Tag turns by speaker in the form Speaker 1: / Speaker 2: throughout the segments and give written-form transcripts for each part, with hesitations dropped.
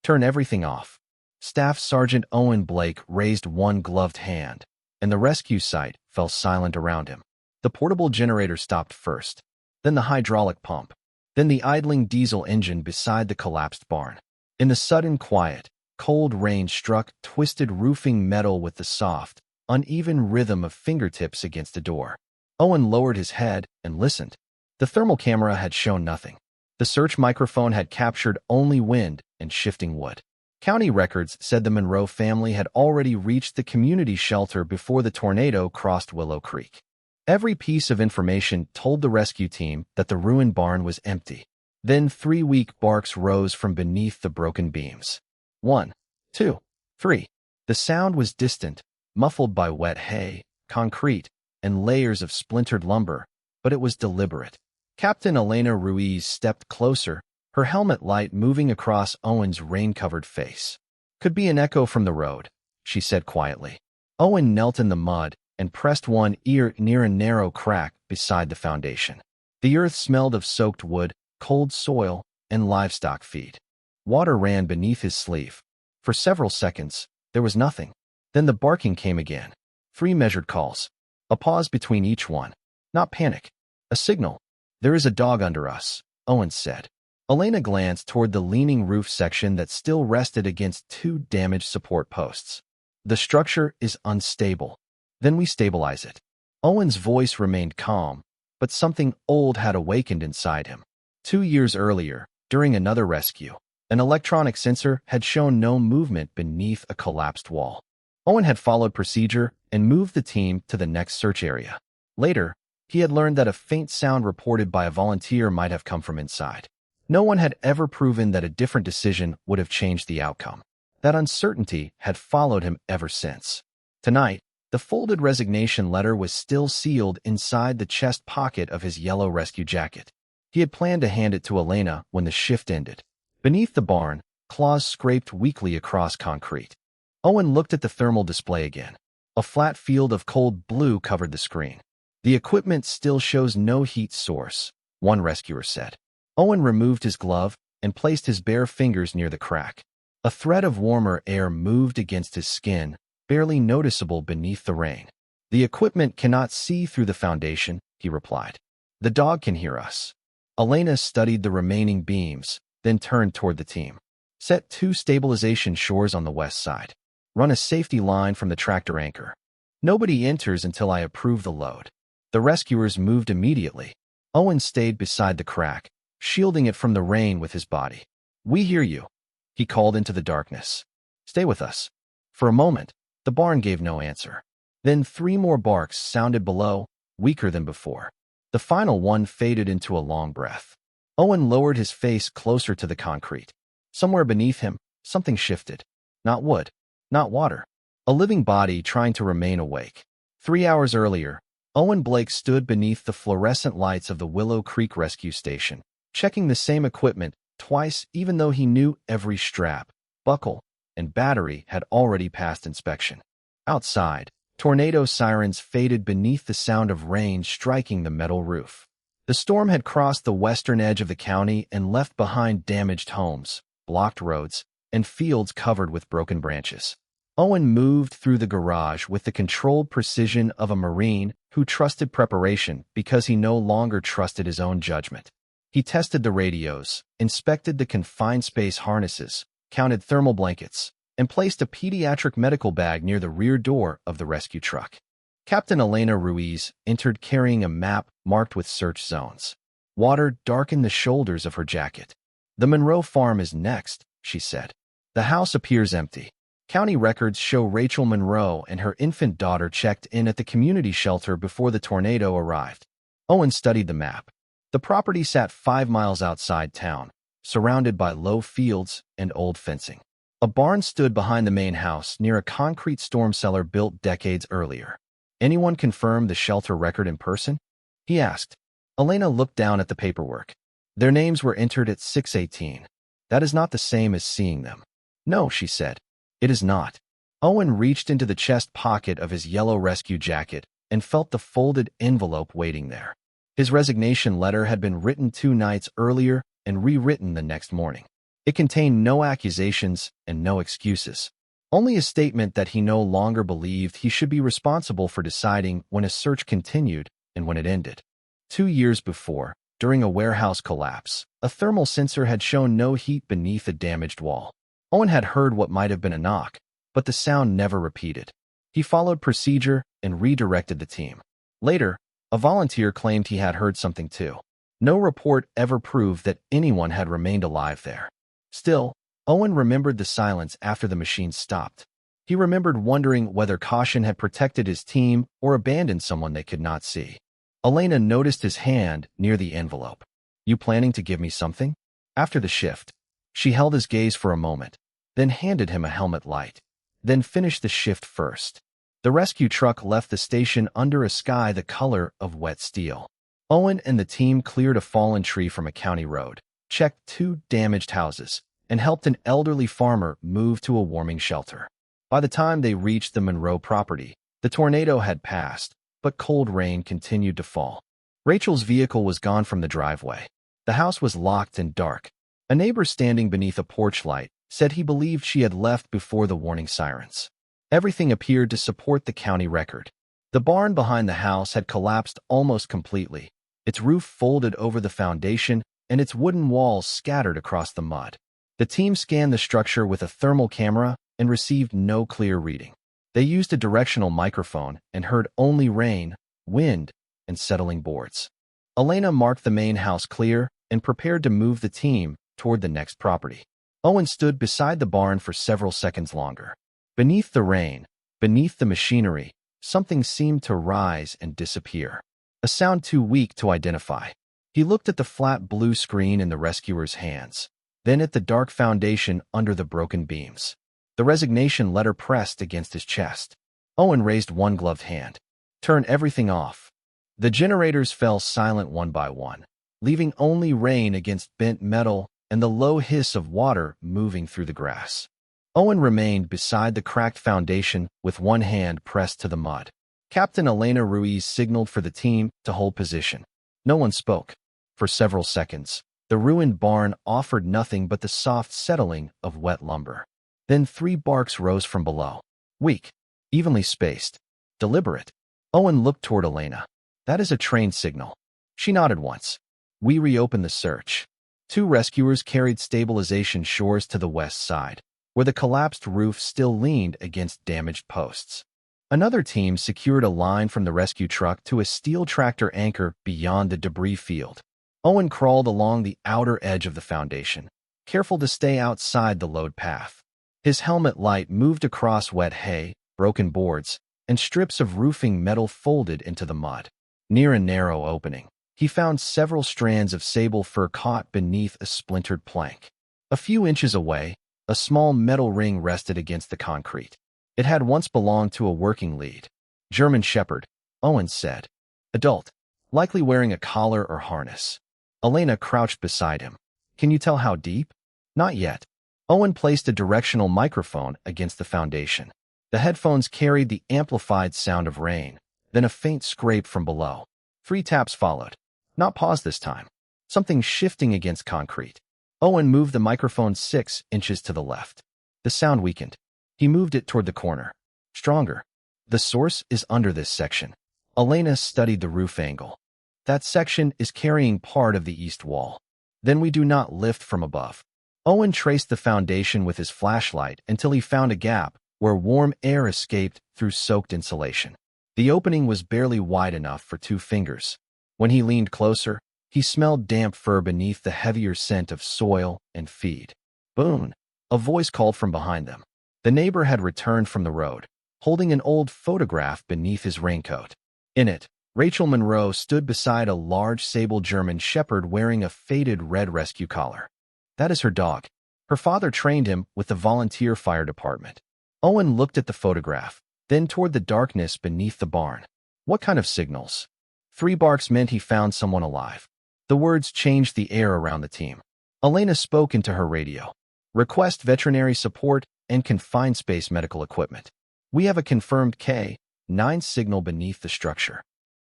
Speaker 1: Turn everything off. Staff Sergeant Owen Blake raised one gloved hand, and the rescue site fell silent around him. The portable generator stopped first, then the hydraulic pump, then the idling diesel engine beside the collapsed barn. In the sudden quiet, cold rain struck twisted roofing metal with the soft, uneven rhythm of fingertips against the door. Owen lowered his head and listened. The thermal camera had shown nothing. The search microphone had captured only wind and shifting wood. County records said the Monroe family had already reached the community shelter before the tornado crossed Willow Creek. Every piece of information told the rescue team that the ruined barn was empty. Then 3 weak barks rose from beneath the broken beams. 1, 2, 3. The sound was distant, muffled by wet hay, concrete, and layers of splintered lumber, but it was deliberate. Captain Elena Ruiz stepped closer, her helmet light moving across Owen's rain-covered face. Could be an echo from the road, she said quietly. Owen knelt in the mud and pressed one ear near a narrow crack beside the foundation. The earth smelled of soaked wood, cold soil, and livestock feed. Water ran beneath his sleeve. For several seconds, there was nothing. Then the barking came again. 3 measured calls. A pause between each one. Not panic. A signal. There is a dog under us, Owen said. Elena glanced toward the leaning roof section that still rested against 2 damaged support posts. The structure is unstable. Then we stabilize it. Owen's voice remained calm, but something old had awakened inside him. 2 years earlier, during another rescue, an electronic sensor had shown no movement beneath a collapsed wall. Owen had followed procedure and moved the team to the next search area. Later, he had learned that a faint sound reported by a volunteer might have come from inside. No one had ever proven that a different decision would have changed the outcome. That uncertainty had followed him ever since. Tonight, the folded resignation letter was still sealed inside the chest pocket of his yellow rescue jacket. He had planned to hand it to Elena when the shift ended. Beneath the barn, claws scraped weakly across concrete. Owen looked at the thermal display again. A flat field of cold blue covered the screen. The equipment still shows no heat source, one rescuer said. Owen removed his glove and placed his bare fingers near the crack. A thread of warmer air moved against his skin, barely noticeable beneath the rain. The equipment cannot see through the foundation, he replied. The dog can hear us. Elena studied the remaining beams, then turned toward the team. Set 2 stabilization shores on the west side. Run a safety line from the tractor anchor. Nobody enters until I approve the load. The rescuers moved immediately. Owen stayed beside the crack, shielding it from the rain with his body. We hear you, he called into the darkness. Stay with us. For a moment, the barn gave no answer. Then 3 more barks sounded below, weaker than before. The final one faded into a long breath. Owen lowered his face closer to the concrete. Somewhere beneath him, something shifted. Not wood, not water. A living body trying to remain awake. 3 hours earlier, Owen Blake stood beneath the fluorescent lights of the Willow Creek Rescue Station, checking the same equipment twice even though he knew every strap, buckle, and battery had already passed inspection. Outside, tornado sirens faded beneath the sound of rain striking the metal roof. The storm had crossed the western edge of the county and left behind damaged homes, blocked roads, and fields covered with broken branches. Owen moved through the garage with the controlled precision of a Marine who trusted preparation because he no longer trusted his own judgment. He tested the radios, inspected the confined space harnesses, counted thermal blankets, and placed a pediatric medical bag near the rear door of the rescue truck. Captain Elena Ruiz entered carrying a map marked with search zones. Water darkened the shoulders of her jacket. The Monroe farm is next, she said. The house appears empty. County records show Rachel Monroe and her infant daughter checked in at the community shelter before the tornado arrived. Owen studied the map. The property sat 5 miles outside town, surrounded by low fields and old fencing. A barn stood behind the main house near a concrete storm cellar built decades earlier. Anyone confirm the shelter record in person? He asked. Elena looked down at the paperwork. Their names were entered at 6:18. That is not the same as seeing them. No, she said. It is not. Owen reached into the chest pocket of his yellow rescue jacket and felt the folded envelope waiting there. His resignation letter had been written 2 nights earlier and rewritten the next morning. It contained no accusations and no excuses. Only a statement that he no longer believed he should be responsible for deciding when a search continued and when it ended. 2 years before, during a warehouse collapse, a thermal sensor had shown no heat beneath a damaged wall. Owen had heard what might have been a knock, but the sound never repeated. He followed procedure and redirected the team. Later, a volunteer claimed he had heard something too. No report ever proved that anyone had remained alive there. Still, Owen remembered the silence after the machine stopped. He remembered wondering whether caution had protected his team or abandoned someone they could not see. Elena noticed his hand near the envelope. "You planning to give me something?" After the shift, she held his gaze for a moment, then handed him a helmet light. Then finished the shift first. The rescue truck left the station under a sky the color of wet steel. Owen and the team cleared a fallen tree from a county road, checked 2 damaged houses, and helped an elderly farmer move to a warming shelter. By the time they reached the Monroe property, the tornado had passed, but cold rain continued to fall. Rachel's vehicle was gone from the driveway. The house was locked and dark. A neighbor standing beneath a porch light said he believed she had left before the warning sirens. Everything appeared to support the county record. The barn behind the house had collapsed almost completely, its roof folded over the foundation and its wooden walls scattered across the mud. The team scanned the structure with a thermal camera and received no clear reading. They used a directional microphone and heard only rain, wind, and settling boards. Elena marked the main house clear and prepared to move the team toward the next property. Owen stood beside the barn for several seconds longer. Beneath the rain, beneath the machinery, something seemed to rise and disappear. A sound too weak to identify. He looked at the flat blue screen in the rescuer's hands, then at the dark foundation under the broken beams. The resignation letter pressed against his chest. Owen raised one gloved hand. "Turn everything off." The generators fell silent one by one, leaving only rain against bent metal and the low hiss of water moving through the grass. Owen remained beside the cracked foundation with one hand pressed to the mud. Captain Elena Ruiz signaled for the team to hold position. No one spoke. For several seconds, the ruined barn offered nothing but the soft settling of wet lumber. Then 3 barks rose from below. Weak, evenly spaced, deliberate. Owen looked toward Elena. "That is a train signal." She nodded once. "We reopened the search." 2 rescuers carried stabilization shores to the west side, where the collapsed roof still leaned against damaged posts. Another team secured a line from the rescue truck to a steel tractor anchor beyond the debris field. Owen crawled along the outer edge of the foundation, careful to stay outside the load path. His helmet light moved across wet hay, broken boards, and strips of roofing metal folded into the mud. Near a narrow opening, he found several strands of sable fur caught beneath a splintered plank. A few inches away, a small metal ring rested against the concrete. It had once belonged to a working lead. "German Shepherd," Owen said. "Adult, likely wearing a collar or harness." Elena crouched beside him. "Can you tell how deep?" "Not yet." Owen placed a directional microphone against the foundation. The headphones carried the amplified sound of rain, then a faint scrape from below. 3 taps followed. Not pause this time. Something shifting against concrete. Owen moved the microphone 6 inches to the left. The sound weakened. He moved it toward the corner. Stronger. "The source is under this section." Elena studied the roof angle. "That section is carrying part of the east wall. Then we do not lift from above." Owen traced the foundation with his flashlight until he found a gap where warm air escaped through soaked insulation. The opening was barely wide enough for 2 fingers. When he leaned closer, he smelled damp fur beneath the heavier scent of soil and feed. "Boone!" A voice called from behind them. The neighbor had returned from the road, holding an old photograph beneath his raincoat. In it, Rachel Monroe stood beside a large sable German shepherd wearing a faded red rescue collar. "That is her dog. Her father trained him with the volunteer fire department." Owen looked at the photograph, then toward the darkness beneath the barn. "What kind of signals?" 3 barks meant he found someone alive. The words changed the air around the team. Elena spoke into her radio. "Request veterinary support and confined space medical equipment. We have a confirmed K-9 signal beneath the structure."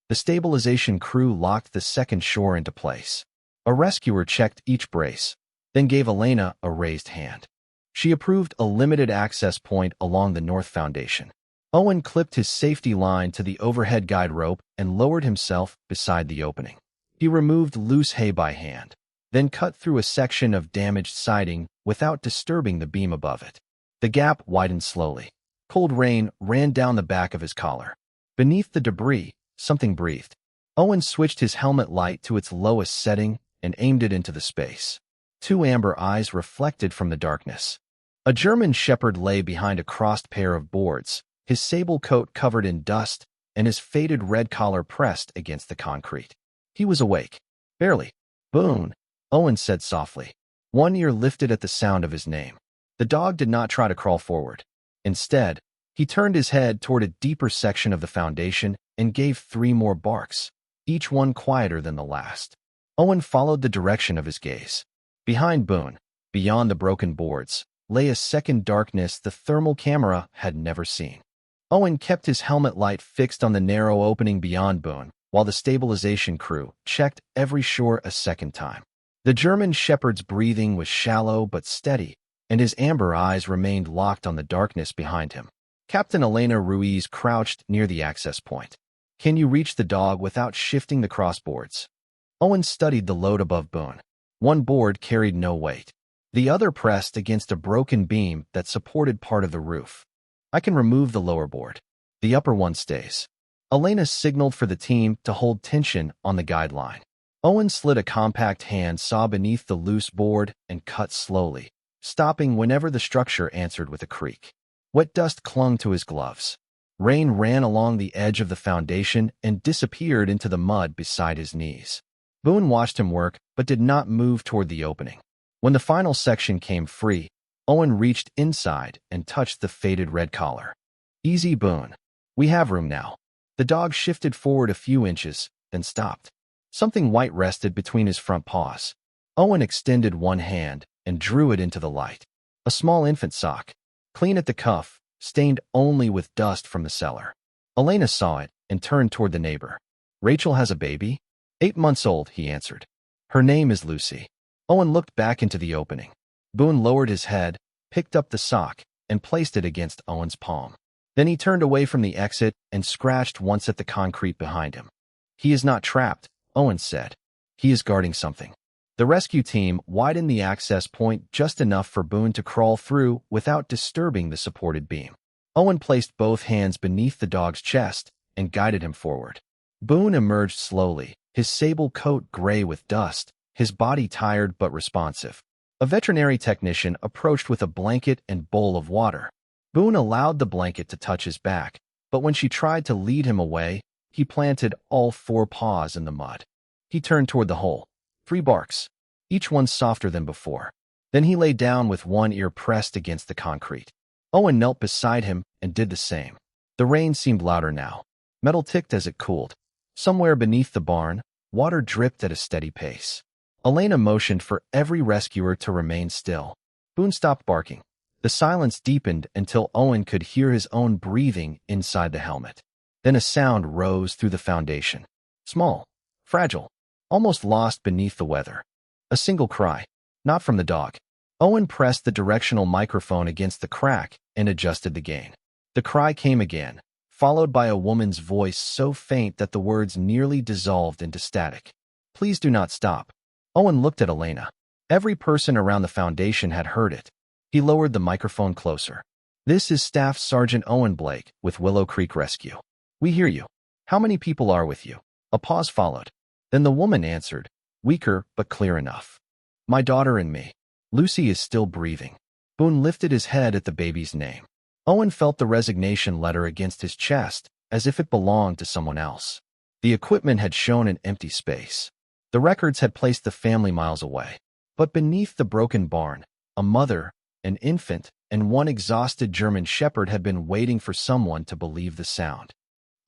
Speaker 1: The stabilization crew locked the second shore into place. A rescuer checked each brace. then gave Elena a raised hand. She approved a limited access point along the north foundation. Owen clipped his safety line to the overhead guide rope and lowered himself beside the opening. He removed loose hay by hand, then cut through a section of damaged siding without disturbing the beam above it. The gap widened slowly. Cold rain ran down the back of his collar. Beneath the debris, something breathed. Owen switched his helmet light to its lowest setting and aimed it into the space. Two amber eyes reflected from the darkness. A German shepherd lay behind a crossed pair of boards, his sable coat covered in dust and his faded red collar pressed against the concrete. He was awake. Barely. Boone, Owen said softly. One ear lifted at the sound of his name. The dog did not try to crawl forward. Instead, he turned his head toward a deeper section of the foundation and gave 3 more barks, each one quieter than the last. Owen followed the direction of his gaze. Behind Boone, beyond the broken boards, lay a second darkness the thermal camera had never seen. Owen kept his helmet light fixed on the narrow opening beyond Boone, while the stabilization crew checked every shore a second time. The German shepherd's breathing was shallow but steady, and his amber eyes remained locked on the darkness behind him. Captain Elena Ruiz crouched near the access point. Can you reach the dog without shifting the crossboards? Owen studied the load above Boone. One board carried no weight. The other pressed against a broken beam that supported part of the roof. I can remove the lower board. The upper one stays. Elena signaled for the team to hold tension on the guideline. Owen slid a compact hand saw beneath the loose board and cut slowly, stopping whenever the structure answered with a creak. Wet dust clung to his gloves. Rain ran along the edge of the foundation and disappeared into the mud beside his knees. Boone watched him work but did not move toward the opening. When the final section came free, Owen reached inside and touched the faded red collar. Easy, Boone. We have room now. The dog shifted forward a few inches, then stopped. Something white rested between his front paws. Owen extended one hand and drew it into the light. A small infant sock, clean at the cuff, stained only with dust from the cellar. Elena saw it and turned toward the neighbor. Rachel has a baby? 8 months old, he answered. Her name is Lucy. Owen looked back into the opening. Boone lowered his head, picked up the sock, and placed it against Owen's palm. Then he turned away from the exit and scratched once at the concrete behind him. He is not trapped, Owen said. He is guarding something. The rescue team widened the access point just enough for Boone to crawl through without disturbing the supported beam. Owen placed both hands beneath the dog's chest and guided him forward. Boone emerged slowly, his sable coat gray with dust, his body tired but responsive. A veterinary technician approached with a blanket and bowl of water. Boone allowed the blanket to touch his back, but when she tried to lead him away, he planted all 4 paws in the mud. He turned toward the hole. 3 barks, each one softer than before. Then he lay down with one ear pressed against the concrete. Owen knelt beside him and did the same. The rain seemed louder now. Metal ticked as it cooled. Somewhere beneath the barn, water dripped at a steady pace. Elena motioned for every rescuer to remain still. Boone stopped barking. The silence deepened until Owen could hear his own breathing inside the helmet. Then a sound rose through the foundation. Small, fragile, almost lost beneath the weather. A single cry, not from the dog. Owen pressed the directional microphone against the crack and adjusted the gain. The cry came again, followed by a woman's voice so faint that the words nearly dissolved into static. Please do not stop. Owen looked at Elena. Every person around the foundation had heard it. He lowered the microphone closer. This is Staff Sergeant Owen Blake with Willow Creek Rescue. We hear you. How many people are with you? A pause followed. Then the woman answered, weaker but clear enough. My daughter and me. Lucy is still breathing. Boone lifted his head at the baby's name. Owen felt the resignation letter against his chest, as if it belonged to someone else. The equipment had shown an empty space. The records had placed the family miles away. But beneath the broken barn, a mother, an infant, and one exhausted German shepherd had been waiting for someone to believe the sound.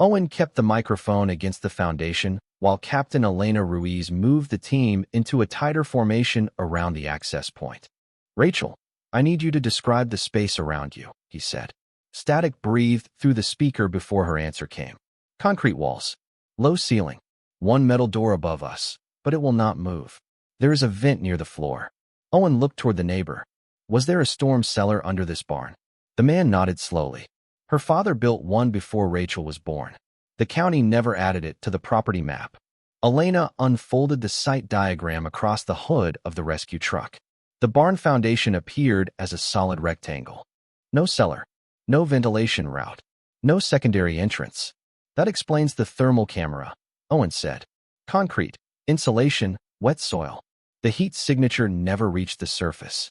Speaker 1: Owen kept the microphone against the foundation, while Captain Elena Ruiz moved the team into a tighter formation around the access point. Rachel, I need you to describe the space around you, he said. Static breathed through the speaker before her answer came. Concrete walls. Low ceiling. One metal door above us, but it will not move. There is a vent near the floor. Owen looked toward the neighbor. Was there a storm cellar under this barn? The man nodded slowly. Her father built one before Rachel was born. The county never added it to the property map. Elena unfolded the site diagram across the hood of the rescue truck. The barn foundation appeared as a solid rectangle. No cellar, no ventilation route, no secondary entrance. That explains the thermal camera, Owen said. Concrete, insulation, wet soil. The heat signature never reached the surface.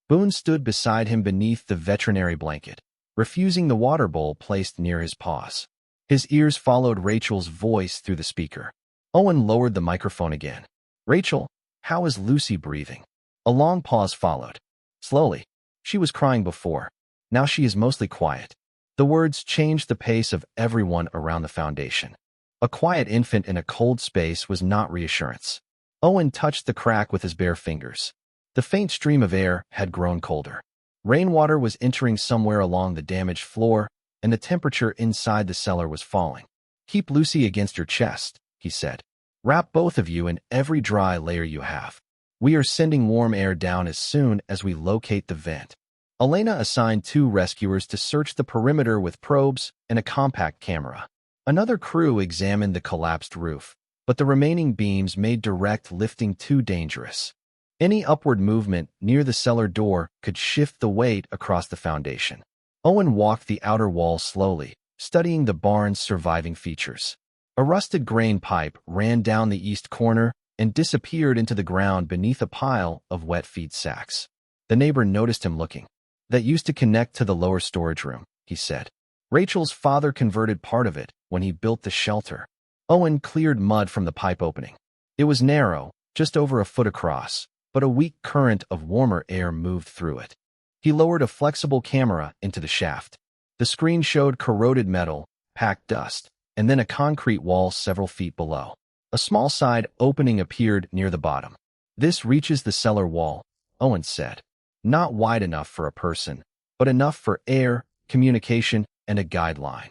Speaker 1: Boone stood beside him beneath the veterinary blanket, refusing the water bowl placed near his paws. His ears followed Rachel's voice through the speaker. Owen lowered the microphone again. Rachel, how is Lucy breathing? A long pause followed. Slowly. She was crying before. Now she is mostly quiet. The words changed the pace of everyone around the foundation. A quiet infant in a cold space was not reassurance. Owen touched the crack with his bare fingers. The faint stream of air had grown colder. Rainwater was entering somewhere along the damaged floor, and the temperature inside the cellar was falling. Keep Lucy against your chest, he said. Wrap both of you in every dry layer you have. We are sending warm air down as soon as we locate the vent. Elena assigned 2 rescuers to search the perimeter with probes and a compact camera. Another crew examined the collapsed roof, but the remaining beams made direct lifting too dangerous. Any upward movement near the cellar door could shift the weight across the foundation. Owen walked the outer wall slowly, studying the barn's surviving features. A rusted grain pipe ran down the east corner and disappeared into the ground beneath a pile of wet feed sacks. The neighbor noticed him looking. That used to connect to the lower storage room, he said. Rachel's father converted part of it when he built the shelter. Owen cleared mud from the pipe opening. It was narrow, just over a foot across, but a weak current of warmer air moved through it. He lowered a flexible camera into the shaft. The screen showed corroded metal, packed dust, and then a concrete wall several feet below. A small side opening appeared near the bottom. This reaches the cellar wall, Owen said. Not wide enough for a person, but enough for air, communication, and a guideline.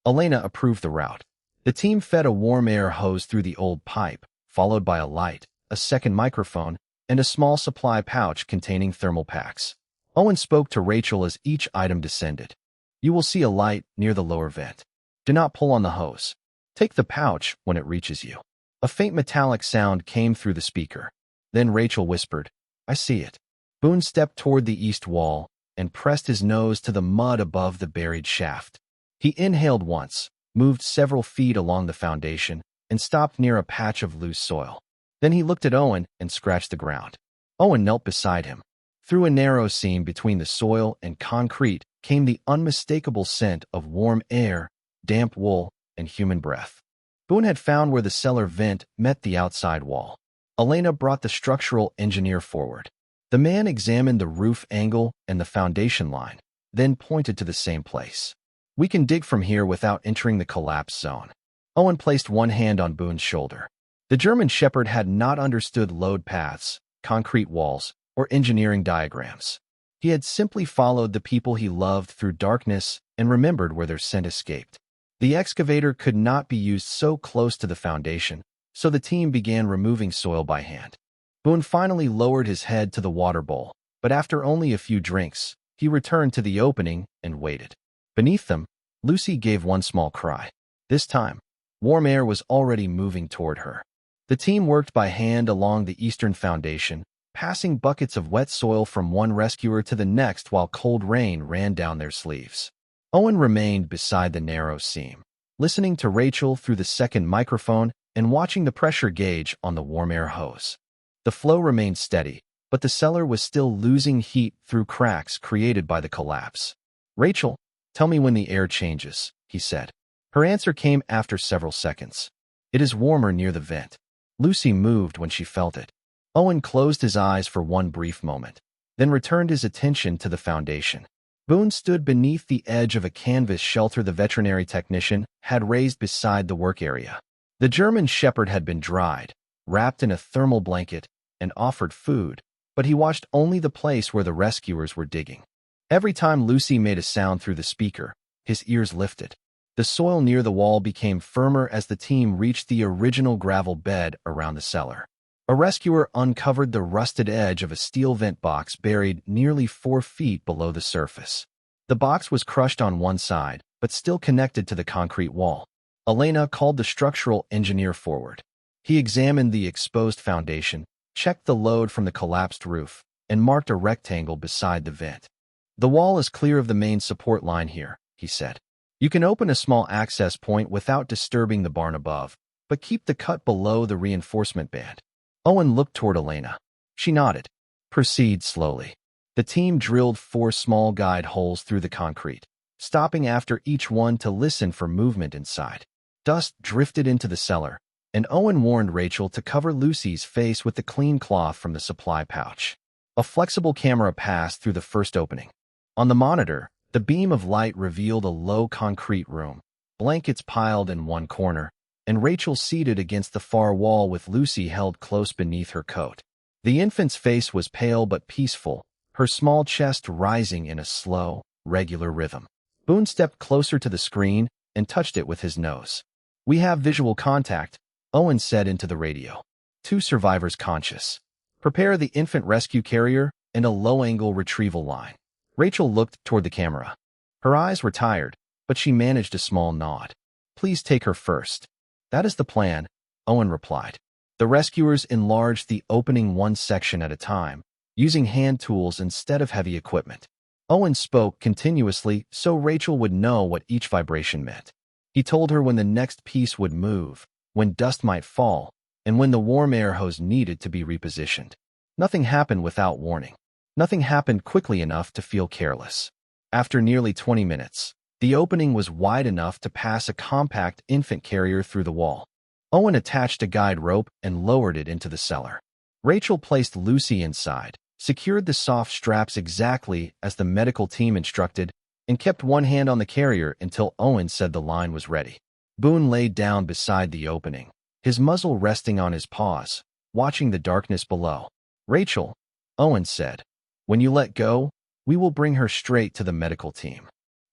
Speaker 1: Elena approved the route. The team fed a warm air hose through the old pipe, followed by a light, a second microphone, and a small supply pouch containing thermal packs. Owen spoke to Rachel as each item descended. You will see a light near the lower vent. Do not pull on the hose. Take the pouch when it reaches you. A faint metallic sound came through the speaker. Then Rachel whispered, I see it. Boone stepped toward the east wall and pressed his nose to the mud above the buried shaft. He inhaled once, moved several feet along the foundation, and stopped near a patch of loose soil. Then he looked at Owen and scratched the ground. Owen knelt beside him. Through a narrow seam between the soil and concrete came the unmistakable scent of warm air, damp wool, and human breath. Boone had found where the cellar vent met the outside wall. Elena brought the structural engineer forward. The man examined the roof angle and the foundation line, then pointed to the same place. We can dig from here without entering the collapse zone. Owen placed one hand on Boone's shoulder. The German shepherd had not understood load paths, concrete walls, or engineering diagrams. He had simply followed the people he loved through darkness and remembered where their scent escaped. The excavator could not be used so close to the foundation, so the team began removing soil by hand. Boone finally lowered his head to the water bowl, but after only a few drinks, he returned to the opening and waited. Beneath them, Lucy gave one small cry. This time, warm air was already moving toward her. The team worked by hand along the eastern foundation, passing buckets of wet soil from one rescuer to the next while cold rain ran down their sleeves. Owen remained beside the narrow seam, listening to Rachel through the second microphone and watching the pressure gauge on the warm air hose. The flow remained steady, but the cellar was still losing heat through cracks created by the collapse. Rachel, tell me when the air changes, he said. Her answer came after several seconds. It is warmer near the vent. Lucy moved when she felt it. Owen closed his eyes for one brief moment, then returned his attention to the foundation. Boone stood beneath the edge of a canvas shelter the veterinary technician had raised beside the work area. The German shepherd had been dried, wrapped in a thermal blanket, and offered food, but he watched only the place where the rescuers were digging. Every time Lucy made a sound through the speaker, his ears lifted. The soil near the wall became firmer as the team reached the original gravel bed around the cellar. A rescuer uncovered the rusted edge of a steel vent box buried nearly 4 feet below the surface. The box was crushed on one side, but still connected to the concrete wall. Elena called the structural engineer forward. He examined the exposed foundation, checked the load from the collapsed roof, and marked a rectangle beside the vent. "The wall is clear of the main support line here," he said. "You can open a small access point without disturbing the barn above, but keep the cut below the reinforcement band." Owen looked toward Elena. She nodded. "Proceed slowly." The team drilled 4 small guide holes through the concrete, stopping after each one to listen for movement inside. Dust drifted into the cellar, and Owen warned Rachel to cover Lucy's face with the clean cloth from the supply pouch. A flexible camera passed through the first opening. On the monitor, the beam of light revealed a low concrete room, blankets piled in one corner, and Rachel seated against the far wall with Lucy held close beneath her coat. The infant's face was pale but peaceful, her small chest rising in a slow, regular rhythm. Boone stepped closer to the screen and touched it with his nose. "We have visual contact," Owen said into the radio. "2 survivors conscious. Prepare the infant rescue carrier and a low-angle retrieval line." Rachel looked toward the camera. Her eyes were tired, but she managed a small nod. "Please take her first." "That is the plan," Owen replied. The rescuers enlarged the opening one section at a time, using hand tools instead of heavy equipment. Owen spoke continuously so Rachel would know what each vibration meant. He told her when the next piece would move, when dust might fall, and when the warm air hose needed to be repositioned. Nothing happened without warning. Nothing happened quickly enough to feel careless. After nearly 20 minutes, the opening was wide enough to pass a compact infant carrier through the wall. Owen attached a guide rope and lowered it into the cellar. Rachel placed Lucy inside, secured the soft straps exactly as the medical team instructed, and kept one hand on the carrier until Owen said the line was ready. Boone laid down beside the opening, his muzzle resting on his paws, watching the darkness below. "Rachel," Owen said, "when you let go, we will bring her straight to the medical team."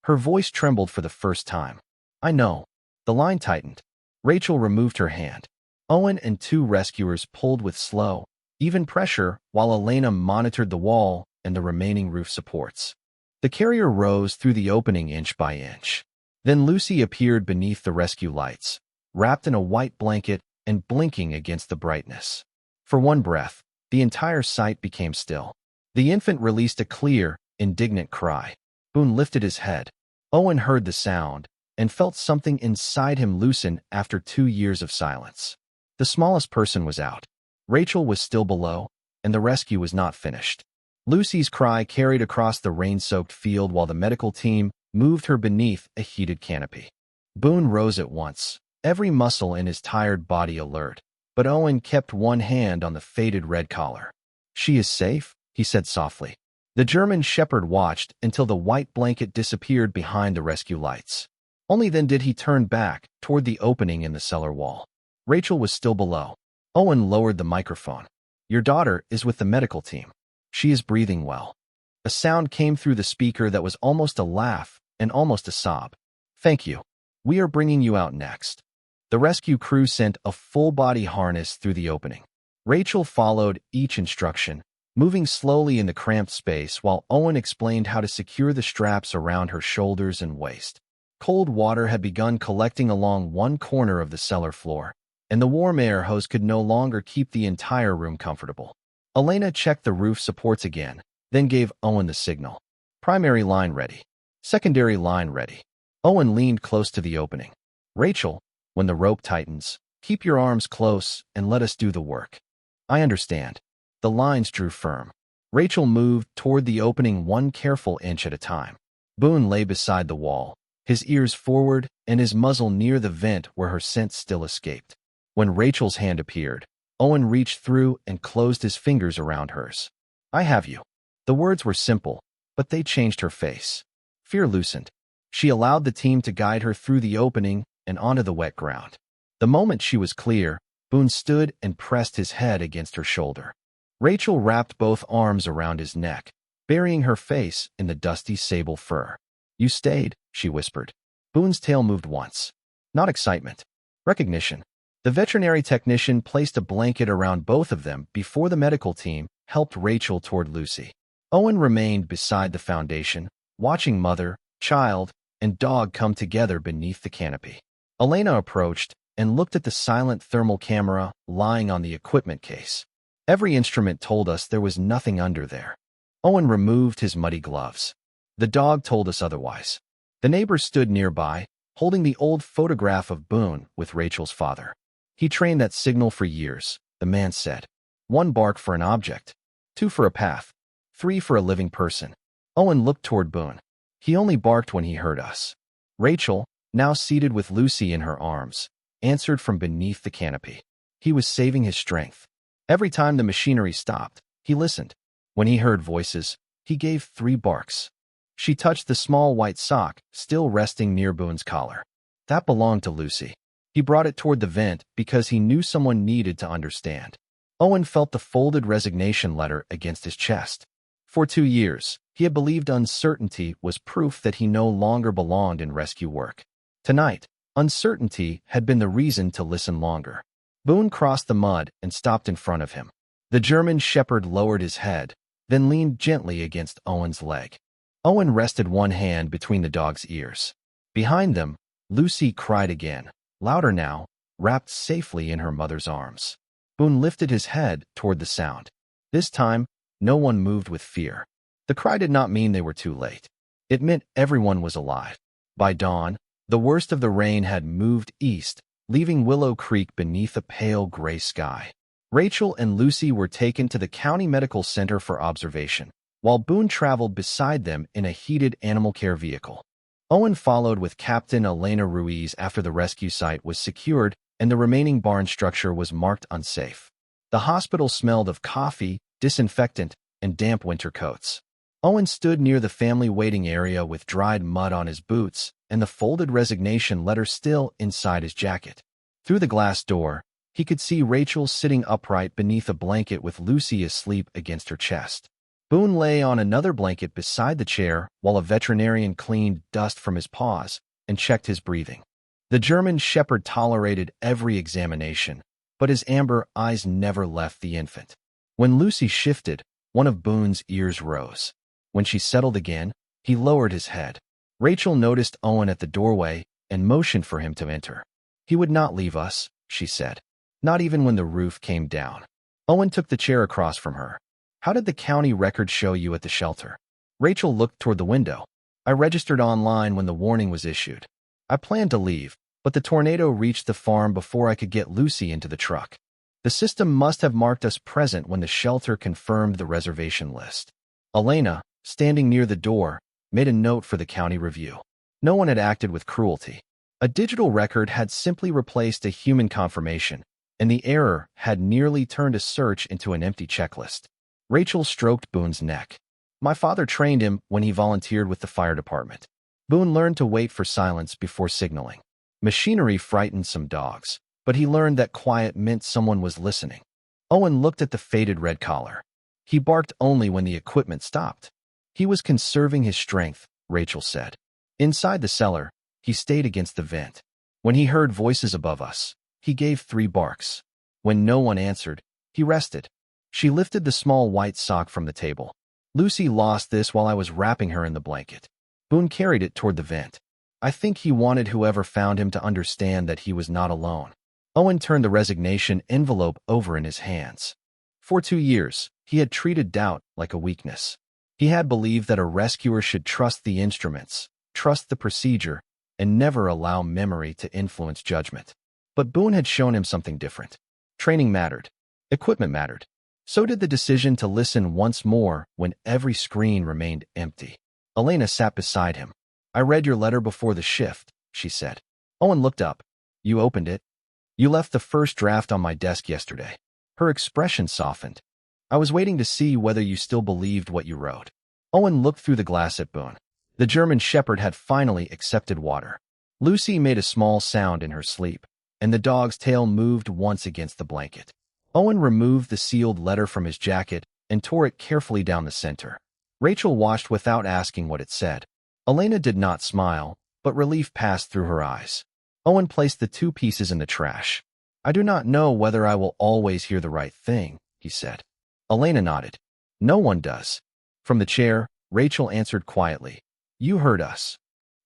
Speaker 1: Her voice trembled for the first time. "I know." The line tightened. Rachel removed her hand. Owen and 2 rescuers pulled with slow, even pressure while Elena monitored the wall and the remaining roof supports. The carrier rose through the opening inch by inch. Then Lucy appeared beneath the rescue lights, wrapped in a white blanket and blinking against the brightness. For one breath, the entire site became still. The infant released a clear, indignant cry. Boone lifted his head. Owen heard the sound and felt something inside him loosen after 2 years of silence. The smallest person was out. Rachel was still below, and the rescue was not finished. Lucy's cry carried across the rain-soaked field while the medical team moved her beneath a heated canopy. Boone rose at once, every muscle in his tired body alert, but Owen kept one hand on the faded red collar. "She is safe," he said softly. The German shepherd watched until the white blanket disappeared behind the rescue lights. Only then did he turn back toward the opening in the cellar wall. Rachel was still below. Owen lowered the microphone. "Your daughter is with the medical team. She is breathing well." A sound came through the speaker that was almost a laugh and almost a sob. "Thank you. We are bringing you out next." The rescue crew sent a full-body harness through the opening. Rachel followed each instruction, moving slowly in the cramped space while Owen explained how to secure the straps around her shoulders and waist. Cold water had begun collecting along one corner of the cellar floor, and the warm air hose could no longer keep the entire room comfortable. Elena checked the roof supports again, then gave Owen the signal. "Primary line ready. Secondary line ready." Owen leaned close to the opening. "Rachel, when the rope tightens, keep your arms close and let us do the work." "I understand." The lines drew firm. Rachel moved toward the opening one careful inch at a time. Boone lay beside the wall, his ears forward and his muzzle near the vent where her scent still escaped. When Rachel's hand appeared, Owen reached through and closed his fingers around hers. "I have you." The words were simple, but they changed her face. Fear loosened. She allowed the team to guide her through the opening and onto the wet ground. The moment she was clear, Boone stood and pressed his head against her shoulder. Rachel wrapped both arms around his neck, burying her face in the dusty sable fur. "You stayed," she whispered. Boone's tail moved once. Not excitement. Recognition. The veterinary technician placed a blanket around both of them before the medical team helped Rachel toward Lucy. Owen remained beside the foundation, watching mother, child, and dog come together beneath the canopy. Elena approached and looked at the silent thermal camera lying on the equipment case. Every instrument told us there was nothing under there. Owen removed his muddy gloves. The dog told us otherwise. The neighbor stood nearby, holding the old photograph of Boone with Rachel's father. He trained that signal for years, the man said. 1 bark for an object, 2 for a path, 3 for a living person. Owen looked toward Boone. He only barked when he heard us. Rachel, now seated with Lucy in her arms, answered from beneath the canopy. He was saving his strength. Every time the machinery stopped, he listened. When he heard voices, he gave 3 barks. She touched the small white sock still resting near Boone's collar. That belonged to Lucy. He brought it toward the vent because he knew someone needed to understand. Owen felt the folded resignation letter against his chest. For 2 years, he had believed uncertainty was proof that he no longer belonged in rescue work. Tonight, uncertainty had been the reason to listen longer. Boone crossed the mud and stopped in front of him. The German shepherd lowered his head, then leaned gently against Owen's leg. Owen rested one hand between the dog's ears. Behind them, Lucy cried again, louder now, wrapped safely in her mother's arms. Boone lifted his head toward the sound. This time, no one moved with fear. The cry did not mean they were too late. It meant everyone was alive. By dawn, the worst of the rain had moved east, leaving Willow Creek beneath a pale gray sky. Rachel and Lucy were taken to the county medical center for observation, while Boone traveled beside them in a heated animal care vehicle. Owen followed with Captain Elena Ruiz after the rescue site was secured and the remaining barn structure was marked unsafe. The hospital smelled of coffee, disinfectant, and damp winter coats. Owen stood near the family waiting area with dried mud on his boots and the folded resignation letter still inside his jacket. Through the glass door, he could see Rachel sitting upright beneath a blanket with Lucy asleep against her chest. Boone lay on another blanket beside the chair while a veterinarian cleaned dust from his paws and checked his breathing. The German shepherd tolerated every examination, but his amber eyes never left the infant. When Lucy shifted, one of Boone's ears rose. When she settled again, he lowered his head. Rachel noticed Owen at the doorway and motioned for him to enter. He would not leave us, she said. Not even when the roof came down. Owen took the chair across from her. How did the county record show you at the shelter? Rachel looked toward the window. I registered online when the warning was issued. I planned to leave, but the tornado reached the farm before I could get Lucy into the truck. The system must have marked us present when the shelter confirmed the reservation list. Elena, standing near the door, made a note for the county review. No one had acted with cruelty. A digital record had simply replaced a human confirmation, and the error had nearly turned a search into an empty checklist. Rachel stroked Boone's neck. My father trained him when he volunteered with the fire department. Boone learned to wait for silence before signaling. Machinery frightened some dogs, but he learned that quiet meant someone was listening. Owen looked at the faded red collar. He barked only when the equipment stopped. He was conserving his strength, Rachel said. Inside the cellar, he stayed against the vent. When he heard voices above us, he gave 3 barks. When no one answered, he rested. She lifted the small white sock from the table. Lucy lost this while I was wrapping her in the blanket. Boone carried it toward the vent. I think he wanted whoever found him to understand that he was not alone. Owen turned the resignation envelope over in his hands. For 2 years, he had treated doubt like a weakness. He had believed that a rescuer should trust the instruments, trust the procedure, and never allow memory to influence judgment. But Boone had shown him something different. Training mattered. Equipment mattered. So did the decision to listen once more when every screen remained empty. Elena sat beside him. I read your letter before the shift, she said. Owen looked up. You opened it? You left the first draft on my desk yesterday. Her expression softened. I was waiting to see whether you still believed what you wrote. Owen looked through the glass at Boone. The German shepherd had finally accepted water. Lucy made a small sound in her sleep, and the dog's tail moved once against the blanket. Owen removed the sealed letter from his jacket and tore it carefully down the center. Rachel watched without asking what it said. Elena did not smile, but relief passed through her eyes. Owen placed the 2 pieces in the trash. I do not know whether I will always hear the right thing, he said. Elena nodded. No one does. From the chair, Rachel answered quietly. You heard us.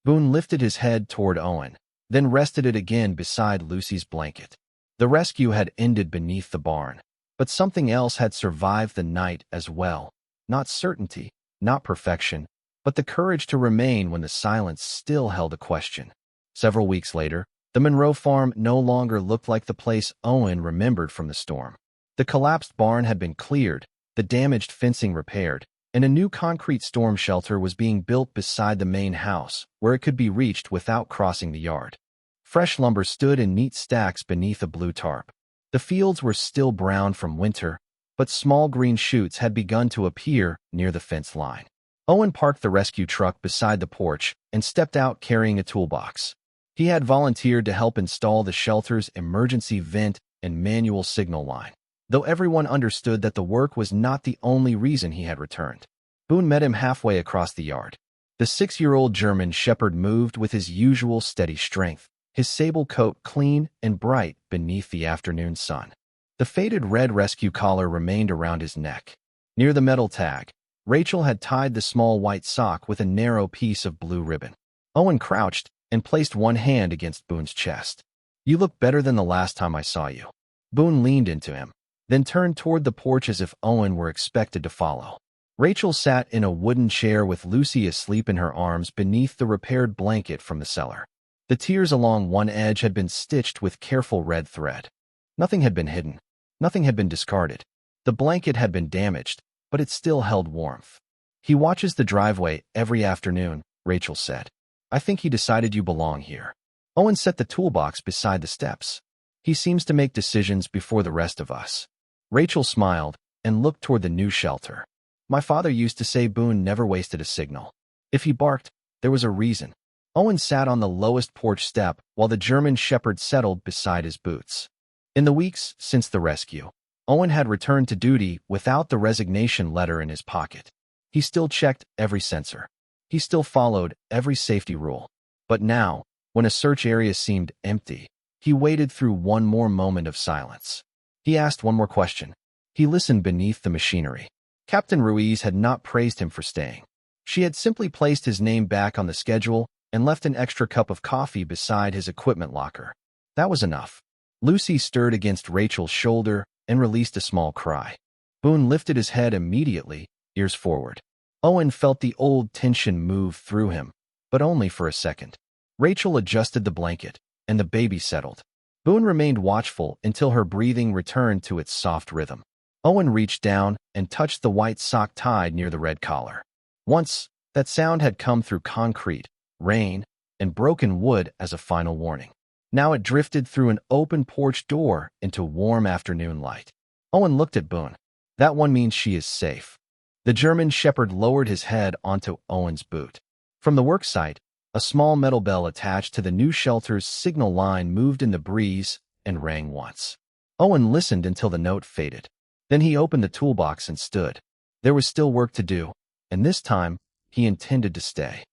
Speaker 1: Boone lifted his head toward Owen, then rested it again beside Lucy's blanket. The rescue had ended beneath the barn, but something else had survived the night as well. Not certainty, not perfection, but the courage to remain when the silence still held a question. Several weeks later, the Monroe farm no longer looked like the place Owen remembered from the storm. The collapsed barn had been cleared, the damaged fencing repaired, and a new concrete storm shelter was being built beside the main house, where it could be reached without crossing the yard. Fresh lumber stood in neat stacks beneath a blue tarp. The fields were still brown from winter, but small green shoots had begun to appear near the fence line. Owen parked the rescue truck beside the porch and stepped out carrying a toolbox. He had volunteered to help install the shelter's emergency vent and manual signal line, though everyone understood that the work was not the only reason he had returned. Boone met him halfway across the yard. The 6-year-old German shepherd moved with his usual steady strength, his sable coat clean and bright beneath the afternoon sun. The faded red rescue collar remained around his neck. Near the metal tag, Rachel had tied the small white sock with a narrow piece of blue ribbon. Owen crouched and placed one hand against Boone's chest. You look better than the last time I saw you. Boone leaned into him, then turned toward the porch as if Owen were expected to follow. Rachel sat in a wooden chair with Lucy asleep in her arms beneath the repaired blanket from the cellar. The tiers along one edge had been stitched with careful red thread. Nothing had been hidden. Nothing had been discarded. The blanket had been damaged, but it still held warmth. He watches the driveway every afternoon, Rachel said. I think he decided you belong here. Owen set the toolbox beside the steps. He seems to make decisions before the rest of us. Rachel smiled and looked toward the new shelter. My father used to say Boone never wasted a signal. If he barked, there was a reason. Owen sat on the lowest porch step while the German shepherd settled beside his boots. In the weeks since the rescue, Owen had returned to duty without the resignation letter in his pocket. He still checked every sensor. He still followed every safety rule. But now, when a search area seemed empty, he waited through one more moment of silence. He asked one more question. He listened beneath the machinery. Captain Ruiz had not praised him for staying. She had simply placed his name back on the schedule and left an extra cup of coffee beside his equipment locker. That was enough. Lucy stirred against Rachel's shoulder and released a small cry. Boone lifted his head immediately, ears forward. Owen felt the old tension move through him, but only for a second. Rachel adjusted the blanket, and the baby settled. Boone remained watchful until her breathing returned to its soft rhythm. Owen reached down and touched the white sock tied near the red collar. Once, that sound had come through concrete, rain, and broken wood as a final warning. Now it drifted through an open porch door into warm afternoon light. Owen looked at Boone. That one means she is safe. The German shepherd lowered his head onto Owen's boot. From the work site, a small metal bell attached to the new shelter's signal line moved in the breeze and rang once. Owen listened until the note faded. Then he opened the toolbox and stood. There was still work to do, and this time, he intended to stay.